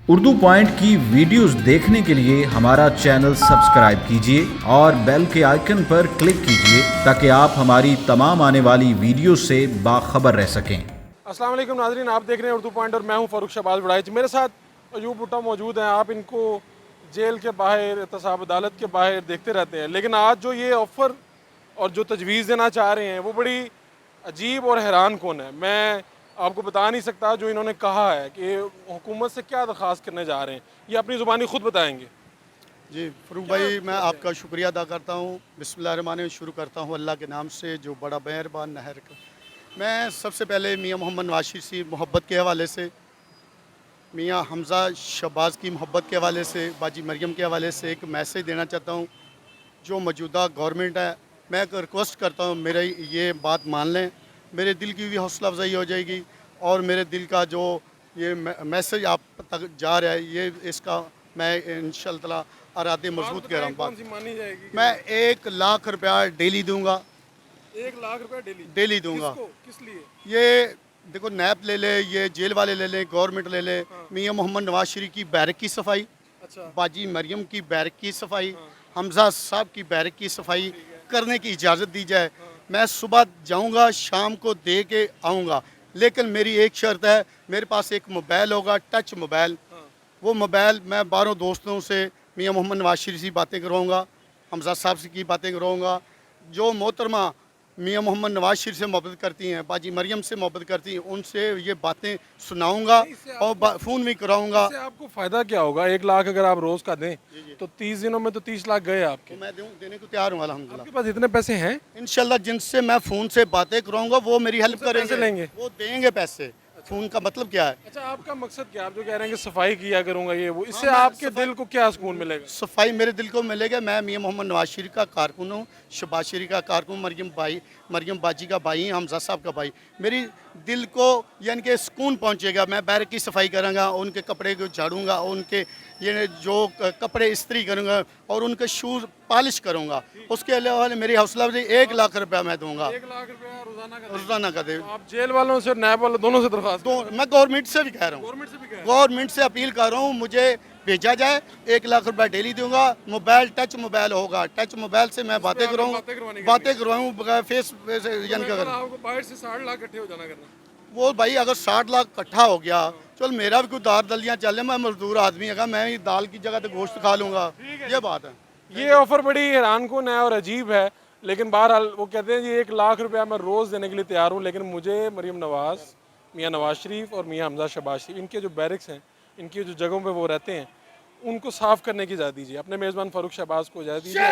Urdu point की videos देखने के लिए हमारा चैनल सब्सक्राइब कीजिए और बेल के आइकन पर क्लिक कीजिए ताकि आप हमारी तमाम आने वाली वीडियो से बाखबर रह सकें। अस्सलाम वालेकुम नाज़रीन, आप देख रहे हैं उर्दू पॉइंट और मैं हूं फ़ारूक शहबाज बड़ाइच। मेरे साथ अयूब भुट्टो मौजूद हैं। आप इनको जेल के बाहर, एहतसाब अदालत के बाहर देखते रहते हैं, लेकिन आज जो ये ऑफ़र और जो तजवीज़ देना चाह रहे हैं वो बड़ी अजीब और हैरान कौन है। मैं आपको बता नहीं सकता जो इन्होंने कहा है कि हुकूमत से क्या दरख्वास्त करने जा रहे हैं, ये अपनी ज़ुबानी ख़ुद बताएँगे। जी फ़ारूक भाई, मैं आपका शुक्रिया अदा करता हूँ। बिस्मिल्लाहिर्रहमानिर्रहीम शुरू करता हूँ अल्लाह के नाम से जो बड़ा मेहरबान नहर का। मैं सबसे पहले मियाँ मोहम्मद नवाज शरीफ से मोहब्बत के हवाले से, मियाँ हमज़ा शहबाज की मोहब्बत के हवाले से, बाजी मरियम के हवाले से एक मैसेज देना चाहता हूँ। जो मौजूदा गवर्नमेंट है, मैं एक रिक्वेस्ट करता हूँ मेरी ये बात मान लें, मेरे दिल की भी हौसला अफजाई हो जाएगी और मेरे दिल का जो ये मैसेज आप तक जा रहा है, ये इसका मैं इंशाअल्लाह ताला इरादे मजबूत कह रहा हूँ। कौन सी मानी जाएगी? मैं 1 लाख रुपया डेली दूंगा, 1 लाख रुपया डेली दूंगा। किसको? किस लिए? ये देखो, नैब ले ले, ये जेल वाले ले लें, गवर्नमेंट ले ले, मियाँ मोहम्मद नवाज शरीफ की बैरक की सफाई, अच्छा, बाजी मरियम की बैरक की सफाई, हमजा साहब की बैरक की सफाई करने की इजाज़त दी जाए। मैं सुबह जाऊंगा, शाम को दे के आऊँगा, लेकिन मेरी एक शर्त है, मेरे पास एक मोबाइल होगा, टच मोबाइल। वो मोबाइल मैं 12 दोस्तों से मियाँ मोहम्मद नवाज शरीफ से बातें करवाऊँगा, हमजा साहब से की बातें करवाऊँगा। जो मोहतरमा मियाँ मोहम्मद नवाज शरीफ से मोहब्बत करती हैं, बाजी मरियम से मोहब्बत करती हैं, उनसे ये बातें सुनाऊँगा और फ़ोन भी कराऊँगा। इससे आपको फ़ायदा क्या होगा? 1 लाख अगर आप रोज़ का दें तो 30 दिनों में तो 30 लाख गए आपके। तो मैं देने को तैयार हूँ अल्हम्दुलिल्लाह। आपके पास इतने पैसे हैं? इंशाल्लाह जिनसे मैं फ़ोन से बातें कराऊँगा वो मेरी हेल्प उनसे पैसे करेंगे, लेंगे? वो देंगे पैसे। फ़ोन का मतलब क्या है? अच्छा, आपका मकसद क्या है? आप जो कह रहे हैं कि सफाई किया करूँगा ये वो, इससे मैं आपके दिल को क्या सुकून मिलेगा? सफाई मेरे दिल को मिलेगा। मैं मियाँ मोहम्मद नवाज शरीफ का कारकुन हूँ, शहबाज शरीफ का कारकुन, मरियम बाजी का भाई, हमजा साहब का भाई। मेरी दिल को यानी कि सुकून पहुँचेगा। मैं बैरक की सफाई करूँगा, उनके कपड़े को झाड़ूंगा, उनके ये जो कपड़े इस्त्री करूँगा और उनके शूज़ पॉलिश करूँगा। उसके अलावा मेरी हौसला अफजाई 1 लाख रुपया मैं दूँगा 1 लाख रुपया रोज़ाना का दे। तो आप जेल वालों से और नैब वालों दोनों से दरख्वास्त मैं गवर्नमेंट से भी कह रहा हूँ, गवर्नमेंट से भी कह गवर्नमेंट से अपील कर रहा हूँ, मुझे भेजा जाए। 1 लाख रुपया डेली दूंगा। मोबाइल टच मोबाइल होगा, टच मोबाइल से मैं बातें करवाऊँ फेस यानी कि आपको बाहर से 60 लाख इकट्ठे हो जाना करना। वो भाई अगर 60 लाख इकट्ठा हो गया, चल मेरा भी कोई दार दलियाँ चले, मैं मजदूर आदमी है, मैं ही दाल की जगह तो गोश्त खा लूँगा। ये बात है। ये ऑफ़र बड़ी हैरान कुन है और अजीब है, लेकिन बहरहाल वो कहते हैं जी 1 लाख रुपया मैं रोज़ देने के लिए तैयार हूँ, लेकिन मुझे मरियम नवाज़, मियाँ नवाज शरीफ और मियाँ हमजा शहबाज शरीफ, इनके जो बैरक्स हैं, इनकी जो जगहों पे वो रहते हैं, उनको साफ़ करने की इजाज़त दीजिए। अपने मेज़बान फ़ारूक शहबाज को इजाज़त दीजिए।